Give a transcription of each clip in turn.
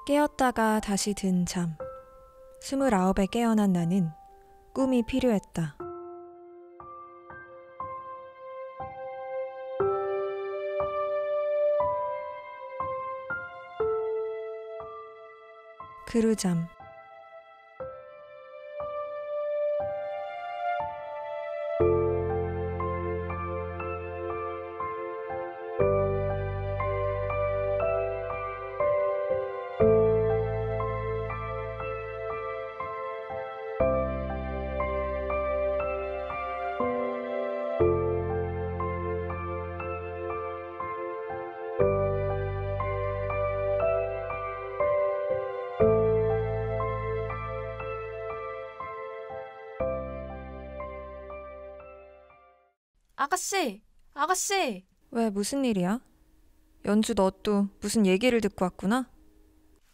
깨었다가 다시 든 잠. 29에 깨어난 나는 꿈이 필요했다. 그루잠. 아가씨! 아가씨! 왜 무슨 일이야? 연주 너 또 무슨 얘기를 듣고 왔구나?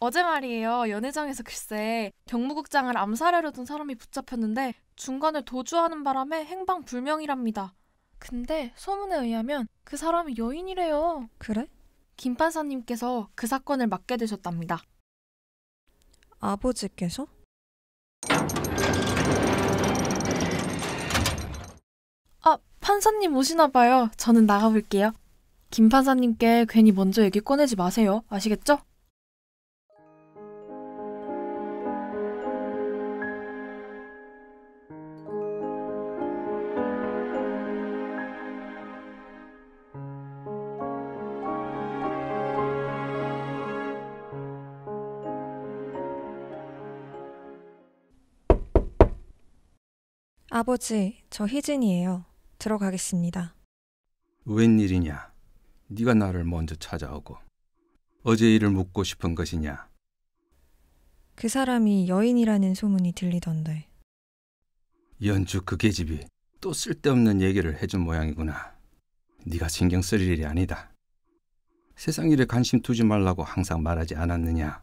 어제 말이에요. 연회장에서 글쎄 경무국장을 암살하려던 사람이 붙잡혔는데 중간에 도주하는 바람에 행방불명이랍니다. 근데 소문에 의하면 그 사람이 여인이래요. 그래? 김 판사님께서 그 사건을 맡게 되셨답니다. 아버지께서? 판사님 오시나 봐요. 저는 나가볼게요. 김 판사님께 괜히 먼저 얘기 꺼내지 마세요. 아시겠죠? 아버지, 저 희진이에요. 들어가겠습니다. 웬일이냐? 네가 나를 먼저 찾아오고 어제 일을 묻고 싶은 것이냐? 그 사람이 여인이라는 소문이 들리던데. 연주 그 계집이 또 쓸데없는 얘기를 해준 모양이구나. 네가 신경 쓸 일이 아니다. 세상 일에 관심 두지 말라고 항상 말하지 않았느냐?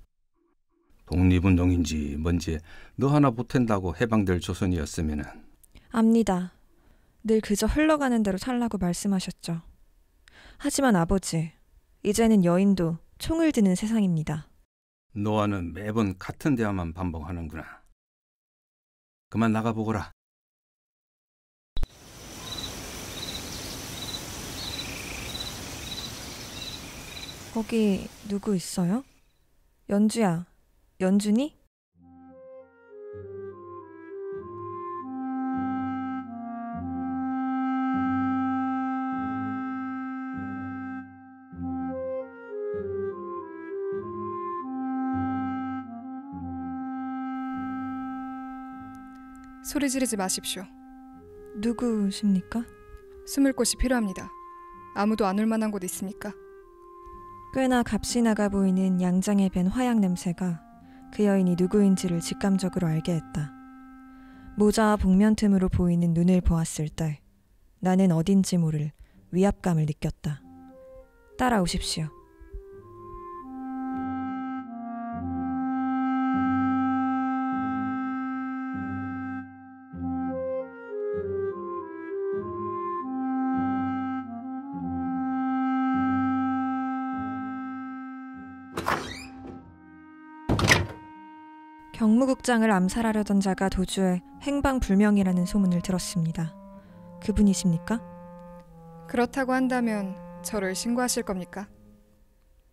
독립운동인지 뭔지 너 하나 보탠다고 해방될 조선이었으면은. 압니다. 늘 그저 흘러가는 대로 살라고 말씀하셨죠. 하지만 아버지, 이제는 여인도 총을 드는 세상입니다. 너와는 매번 같은 대화만 반복하는구나. 그만 나가보거라. 거기 누구 있어요? 연주야, 연준이? 소리 지르지 마십시오. 누구십니까? 숨을 곳이 필요합니다. 아무도 안 올 만한 곳 있습니까? 꽤나 값이 나가 보이는 양장에 밴 화약 냄새가 그 여인이 누구인지를 직감적으로 알게 했다. 모자와 복면 틈으로 보이는 눈을 보았을 때 나는 어딘지 모를 위압감을 느꼈다. 따라오십시오. 경무국장을 암살하려던 자가 도주해 행방불명이라는 소문을 들었습니다. 그분이십니까? 그렇다고 한다면 저를 신고하실 겁니까?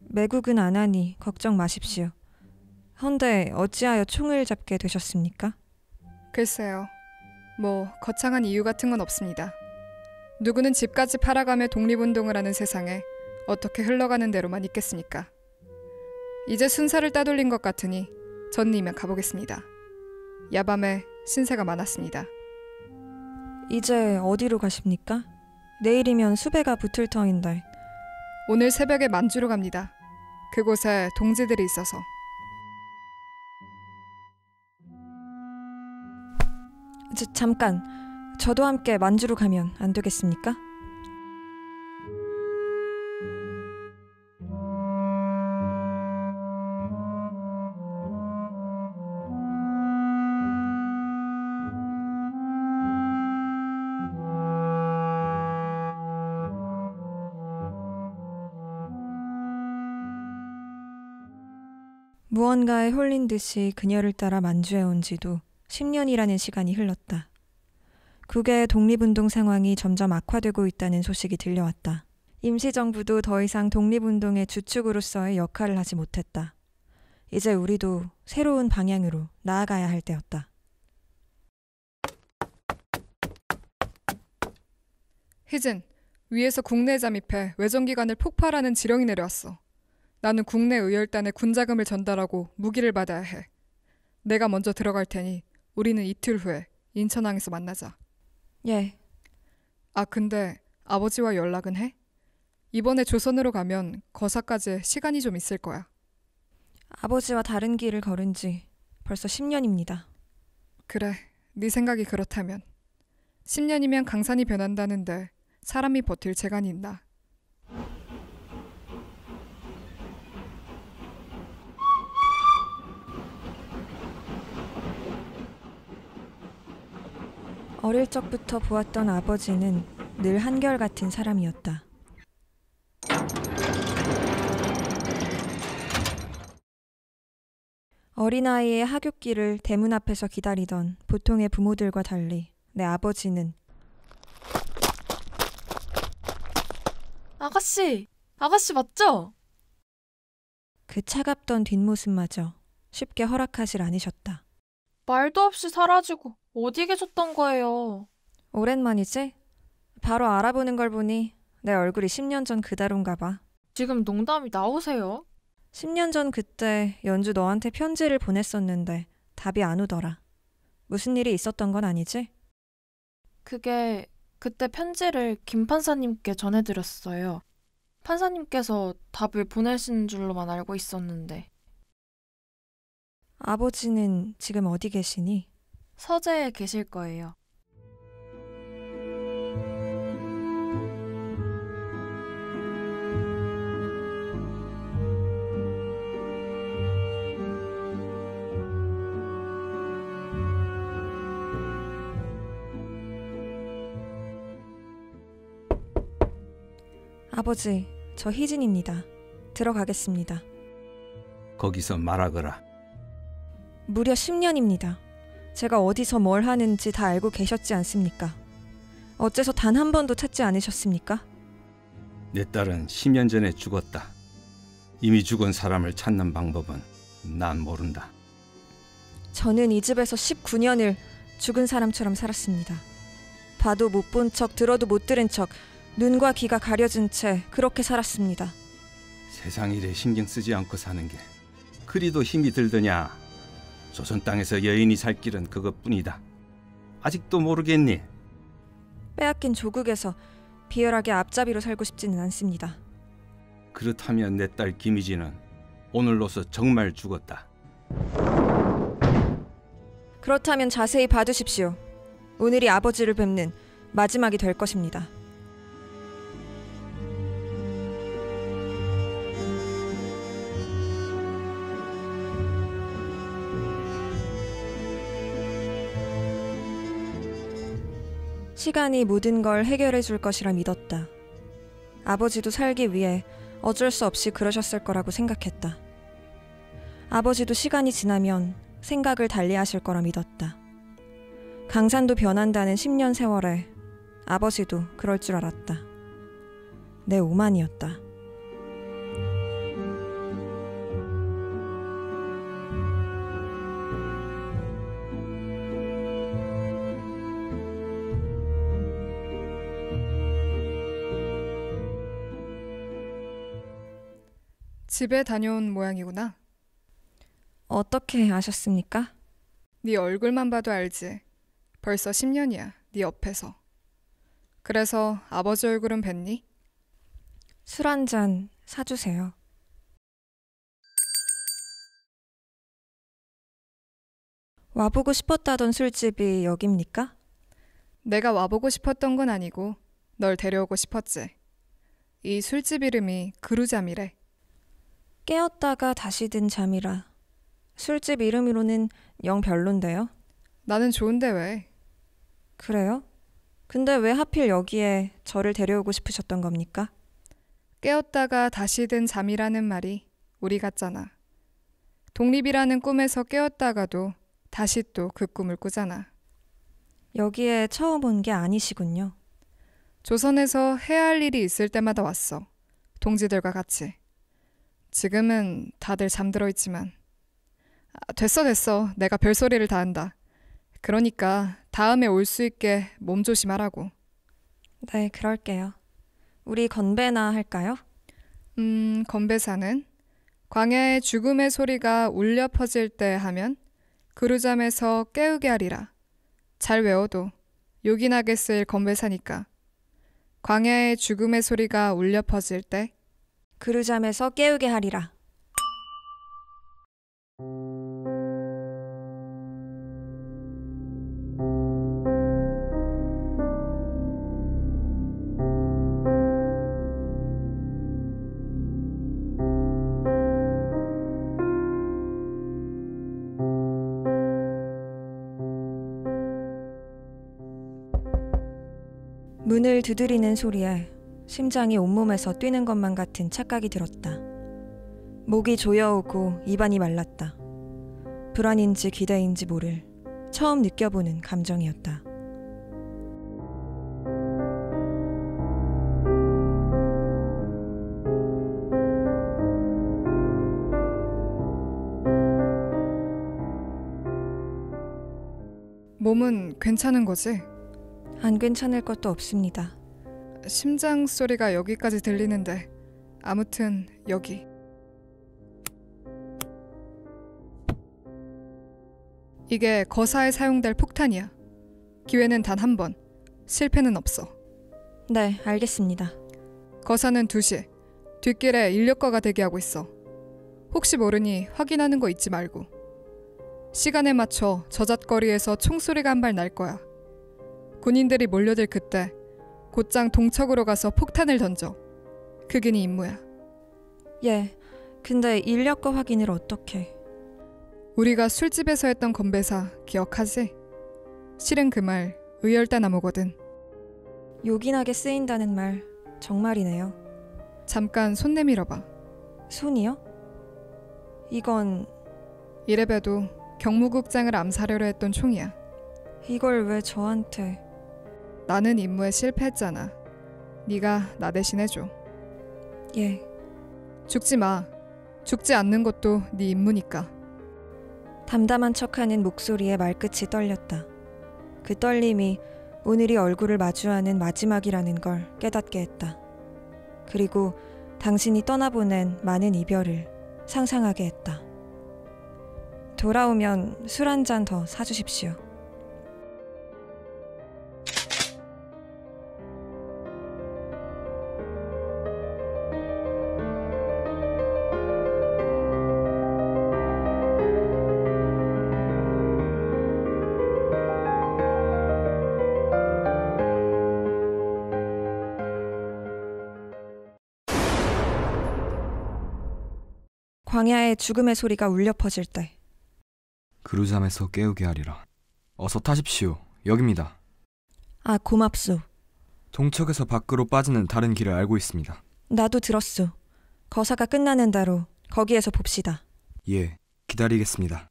매국은 안 하니 걱정 마십시오. 헌데 어찌하여 총을 잡게 되셨습니까? 글쎄요. 뭐 거창한 이유 같은 건 없습니다. 누구는 집까지 팔아가며 독립운동을 하는 세상에 어떻게 흘러가는 대로만 있겠습니까? 이제 순사를 따돌린 것 같으니 전 이만 가보겠습니다. 야밤에 신세가 많았습니다. 이제 어디로 가십니까? 내일이면 수배가 붙을 터인데. 오늘 새벽에 만주로 갑니다. 그곳에 동지들이 있어서. 잠깐, 저도 함께 만주로 가면 안 되겠습니까? 무언가에 홀린 듯이 그녀를 따라 만주해온 지도 10년이라는 시간이 흘렀다. 국외의 독립운동 상황이 점점 악화되고 있다는 소식이 들려왔다. 임시정부도 더 이상 독립운동의 주축으로서의 역할을 하지 못했다. 이제 우리도 새로운 방향으로 나아가야 할 때였다. 희진, 위에서 국내에 잠입해 외정기관을 폭발하는 지령이 내려왔어. 나는 국내 의열단에 군자금을 전달하고 무기를 받아야 해. 내가 먼저 들어갈 테니 우리는 이틀 후에 인천항에서 만나자. 예, 아, 근데 아버지와 연락은 해? 이번에 조선으로 가면 거사까지 시간이 좀 있을 거야. 아버지와 다른 길을 걸은 지 벌써 10년입니다. 그래, 네 생각이 그렇다면. 10년이면 강산이 변한다는데 사람이 버틸 재간이 있나? 어릴 적부터 보았던 아버지는 늘 한결같은 사람이었다. 어린아이의 하굣길을 대문 앞에서 기다리던 보통의 부모들과 달리 내 아버지는 아가씨! 아가씨 맞죠? 그 차갑던 뒷모습마저 쉽게 허락하질 않으셨다. 말도 없이 사라지고 어디 계셨던 거예요? 오랜만이지? 바로 알아보는 걸 보니 내 얼굴이 10년 전 그다론가 봐. 지금 농담이 나오세요? 10년 전 그때 연주 너한테 편지를 보냈었는데 답이 안 오더라. 무슨 일이 있었던 건 아니지? 그게 그때 편지를 김 판사님께 전해드렸어요. 판사님께서 답을 보내신 줄로만 알고 있었는데. 아버지는 지금 어디 계시니? 서재에 계실 거예요. 아버지, 저 희진입니다. 들어가겠습니다. 거기서 말하거라. 무려 10년입니다. 제가 어디서 뭘 하는지 다 알고 계셨지 않습니까? 어째서 단 한 번도 찾지 않으셨습니까? 내 딸은 10년 전에 죽었다. 이미 죽은 사람을 찾는 방법은 난 모른다. 저는 이 집에서 19년을 죽은 사람처럼 살았습니다. 봐도 못 본 척, 들어도 못 들은 척, 눈과 귀가 가려진 채 그렇게 살았습니다. 세상 일에 신경 쓰지 않고 사는 게 그리도 힘이 들더냐. 조선 땅에서 여인이 살 길은 그것뿐이다. 아직도 모르겠니? 빼앗긴 조국에서 비열하게 앞잡이로 살고 싶지는 않습니다. 그렇다면 내 딸 김희진은 오늘로서 정말 죽었다. 그렇다면 자세히 봐두십시오. 오늘이 아버지를 뵙는 마지막이 될 것입니다. 시간이 모든 걸 해결해 줄 것이라 믿었다. 아버지도 살기 위해 어쩔 수 없이 그러셨을 거라고 생각했다. 아버지도 시간이 지나면 생각을 달리하실 거라 믿었다. 강산도 변한다는 10년 세월에 아버지도 그럴 줄 알았다. 내 오만이었다. 집에 다녀온 모양이구나. 어떻게 아셨습니까? 네 얼굴만 봐도 알지. 벌써 10년이야, 네 옆에서. 그래서 아버지 얼굴은 뵀니? 술 한 잔 사주세요. 와보고 싶었다던 술집이 여깁니까? 내가 와보고 싶었던 건 아니고 널 데려오고 싶었지. 이 술집 이름이 그루잠이래. 깨었다가 다시 든 잠이라. 술집 이름으로는 영 별론데요. 나는 좋은데 왜? 그래요? 근데 왜 하필 여기에 저를 데려오고 싶으셨던 겁니까? 깨었다가 다시 든 잠이라는 말이 우리 같잖아. 독립이라는 꿈에서 깨었다가도 다시 또 그 꿈을 꾸잖아. 여기에 처음 온 게 아니시군요. 조선에서 해야 할 일이 있을 때마다 왔어. 동지들과 같이. 지금은 다들 잠들어 있지만. 됐어. 내가 별소리를 다 한다. 그러니까 다음에 올 수 있게 몸 조심하라고. 네, 그럴게요. 우리 건배나 할까요? 건배사는 광야의 죽음의 소리가 울려 퍼질 때 하면 그루잠에서 깨우게 하리라. 잘 외워도 요긴하게 쓰일 건배사니까. 광야의 죽음의 소리가 울려 퍼질 때 그루잠에서 깨우게 하리라. 문을 두드리는 소리에 심장이 온몸에서 뛰는 것만 같은 착각이 들었다. 목이 조여오고 입안이 말랐다. 불안인지 기대인지 모를 처음 느껴보는 감정이었다. 몸은 괜찮은 거지? 안 괜찮을 것도 없습니다. 심장 소리가 여기까지 들리는데 아무튼 여기. 이게 거사에 사용될 폭탄이야. 기회는 단 한 번. 실패는 없어. 네, 알겠습니다. 거사는 2시. 뒷길에 인력거가 대기하고 있어. 혹시 모르니 확인하는 거 잊지 말고. 시간에 맞춰 저잣거리에서 총소리가 한 발 날 거야. 군인들이 몰려들 그때 곧장 동척으로 가서 폭탄을 던져. 그게 네 임무야. 예, 근데 인력거 확인을 어떻게? 우리가 술집에서 했던 건배사 기억하지? 실은 그 말 의열대나무거든. 요긴하게 쓰인다는 말 정말이네요. 잠깐 손 내밀어봐. 손이요? 이건 이래봬도 경무국장을 암살하려 했던 총이야. 이걸 왜 저한테? 나는 임무에 실패했잖아. 네가 나 대신 해줘. 예, 죽지 마. 죽지 않는 것도 네 임무니까. 담담한 척하는 목소리에 말끝이 떨렸다. 그 떨림이 오늘이 얼굴을 마주하는 마지막이라는 걸 깨닫게 했다. 그리고 당신이 떠나보낸 많은 이별을 상상하게 했다. 돌아오면 술 한 잔 더 사주십시오. 광야의 죽음의 소리가 울려 퍼질 때 그루잠에서 깨우게 하리라. 어서 타십시오. 여기입니다. 아, 고맙소. 동척에서 밖으로 빠지는 다른 길을 알고 있습니다. 나도 들었소. 거사가 끝나는 대로 거기에서 봅시다. 예, 기다리겠습니다.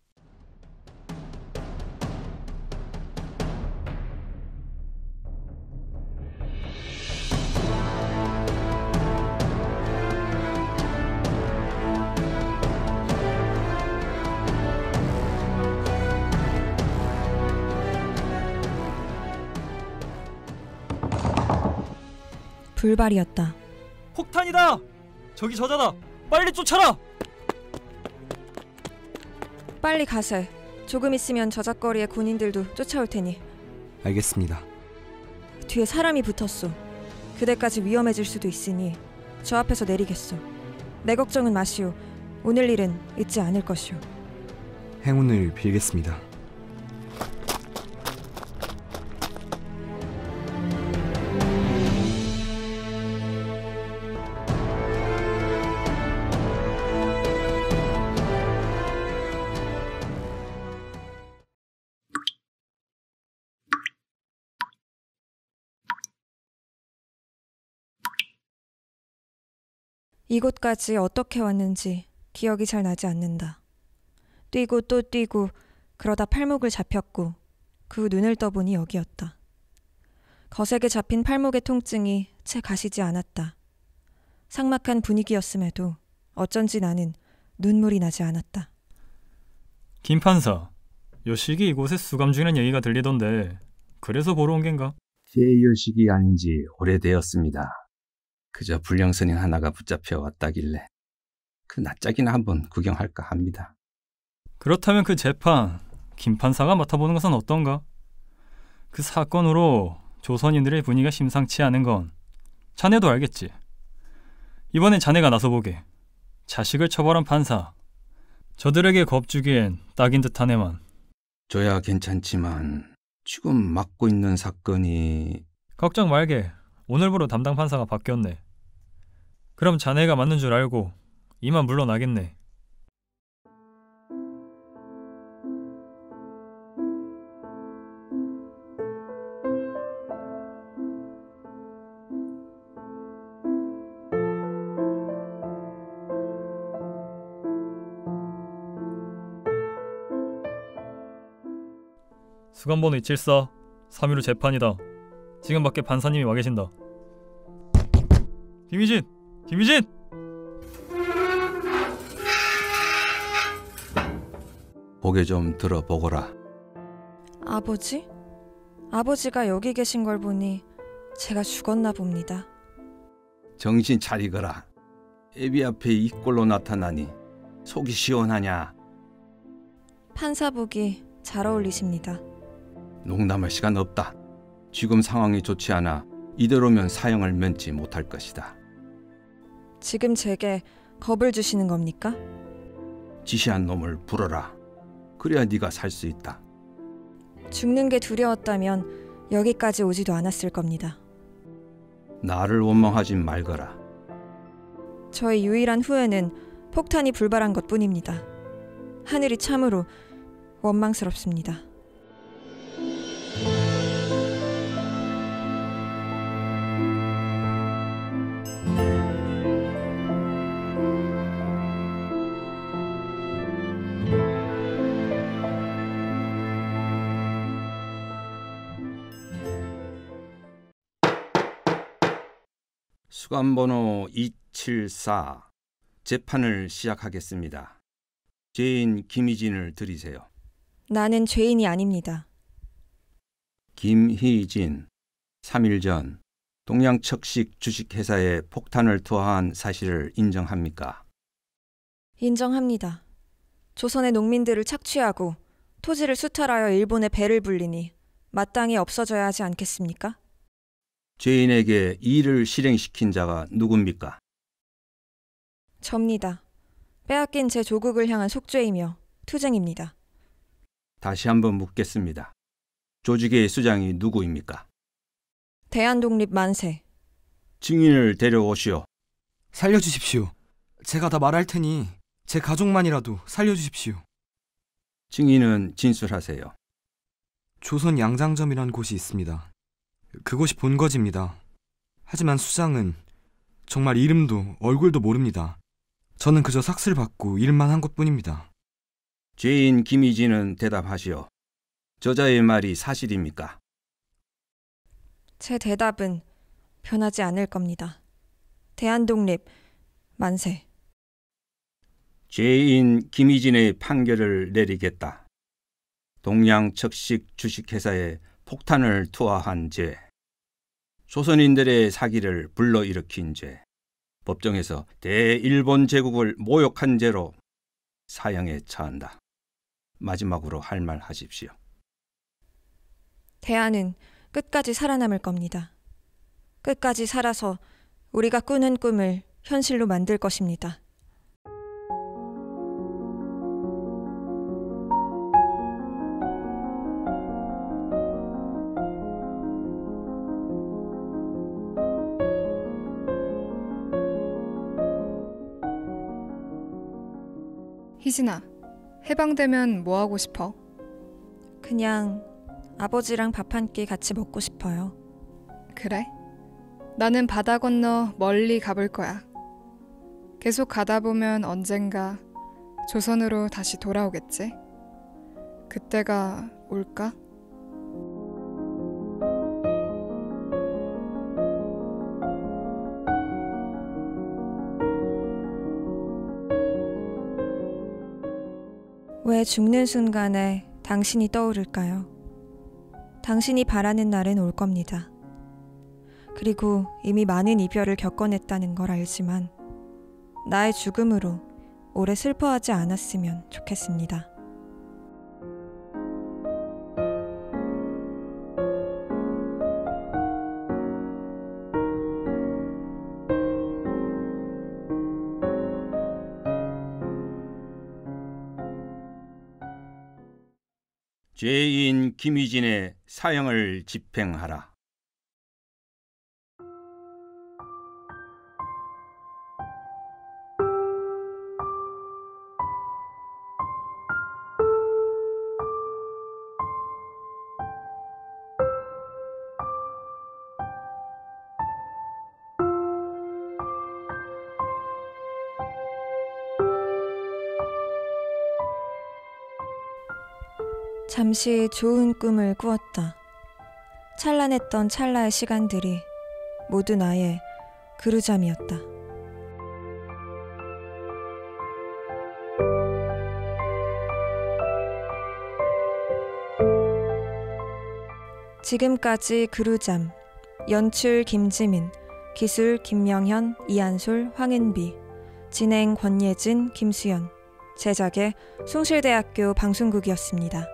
불발이었다. 폭탄이다! 저기 저자다! 빨리 쫓아라! 빨리 가세. 조금 있으면 저잣거리의 군인들도 쫓아올 테니. 알겠습니다. 뒤에 사람이 붙었소. 그대까지 위험해질 수도 있으니 저 앞에서 내리겠소. 내 걱정은 마시오. 오늘 일은 잊지 않을 것이오. 행운을 빌겠습니다. 이곳까지 어떻게 왔는지 기억이 잘 나지 않는다. 뛰고 또 뛰고 그러다 팔목을 잡혔고 그 후 눈을 떠보니 여기였다. 거세게 잡힌 팔목의 통증이 채 가시지 않았다. 삭막한 분위기였음에도 어쩐지 나는 눈물이 나지 않았다. 김 판사, 여식이 이곳에 수감 중이라는 얘기가 들리던데 그래서 보러 온 겐가? 제 여식이 아닌 지 오래되었습니다. 그저 불량선인 하나가 붙잡혀 왔다길래 그 낯짝이나 한번 구경할까 합니다. 그렇다면 그 재판 김 판사가 맡아보는 것은 어떤가? 그 사건으로 조선인들의 분위기가 심상치 않은 건 자네도 알겠지. 이번엔 자네가 나서보게. 자식을 처벌한 판사, 저들에게 겁주기엔 딱인 듯하네만. 저야 괜찮지만 지금 맡고 있는 사건이... 걱정 말게. 오늘부로 담당 판사가 바뀌었네. 그럼 자네가 맞는 줄 알고 이만 물러나겠네. 수감번호 274 315 재판이다. 지금 밖에 판사님이 와 계신다. 김희진! 김희진! 고개 좀 들어보거라. 아버지? 아버지가 여기 계신 걸 보니 제가 죽었나 봅니다. 정신 차리거라. 애비 앞에 이 꼴로 나타나니 속이 시원하냐? 판사복이 잘 어울리십니다. 농담할 시간 없다. 지금 상황이 좋지 않아 이대로면 사형을 면치 못할 것이다. 지금 제게 겁을 주시는 겁니까? 지시한 놈을 불어라. 그래야 네가 살 수 있다. 죽는 게 두려웠다면 여기까지 오지도 않았을 겁니다. 나를 원망하지 말거라. 저의 유일한 후회는 폭탄이 불발한 것뿐입니다. 하늘이 참으로 원망스럽습니다. 수감번호 274 재판을 시작하겠습니다. 죄인 김희진을 들이세요. 나는 죄인이 아닙니다. 김희진, 3일 전 동양척식 주식회사에 폭탄을 투하한 사실을 인정합니까? 인정합니다. 조선의 농민들을 착취하고 토지를 수탈하여 일본에 배를 불리니 마땅히 없어져야 하지 않겠습니까? 죄인에게 이 일을 실행시킨 자가 누굽니까? 접니다. 빼앗긴 제 조국을 향한 속죄이며 투쟁입니다. 다시 한번 묻겠습니다. 조직의 수장이 누구입니까? 대한독립 만세. 증인을 데려오시오. 살려주십시오. 제가 다 말할 테니 제 가족만이라도 살려주십시오. 증인은 진술하세요. 조선 양장점이란 곳이 있습니다. 그곳이 본거지입니다. 하지만 수장은 정말 이름도 얼굴도 모릅니다. 저는 그저 삭슬 받고 일만 한 것뿐입니다. 죄인 김희진은 대답하시오. 저자의 말이 사실입니까? 제 대답은 변하지 않을 겁니다. 대한독립 만세. 죄인 김희진의 판결을 내리겠다. 동양척식 주식회사에 폭탄을 투하한 죄, 조선인들의 사기를 불러일으킨 죄, 법정에서 대일본 제국을 모욕한 죄로 사형에 처한다. 마지막으로 할 말 하십시오. 대한은 끝까지 살아남을 겁니다. 끝까지 살아서 우리가 꾸는 꿈을 현실로 만들 것입니다. 희진아, 해방되면 뭐 하고 싶어? 그냥 아버지랑 밥 한 끼 같이 먹고 싶어요. 그래? 나는 바다 건너 멀리 가볼 거야. 계속 가다 보면 언젠가 조선으로 다시 돌아오겠지? 그때가 올까? 왜 죽는 순간에 당신이 떠오를까요? 당신이 바라는 날은 올 겁니다. 그리고 이미 많은 이별을 겪어냈다는 걸 알지만 나의 죽음으로 오래 슬퍼하지 않았으면 좋겠습니다. 죄인 김희진의 사형을 집행하라. 잠시 좋은 꿈을 꾸었다. 찬란했던 찰나의 시간들이 모두 나의 그루잠이었다. 지금까지 그루잠, 연출 김지민, 기술 김명현, 이한솔, 황은비, 진행 권예진, 김수연, 제작의 숭실대학교 방송국이었습니다.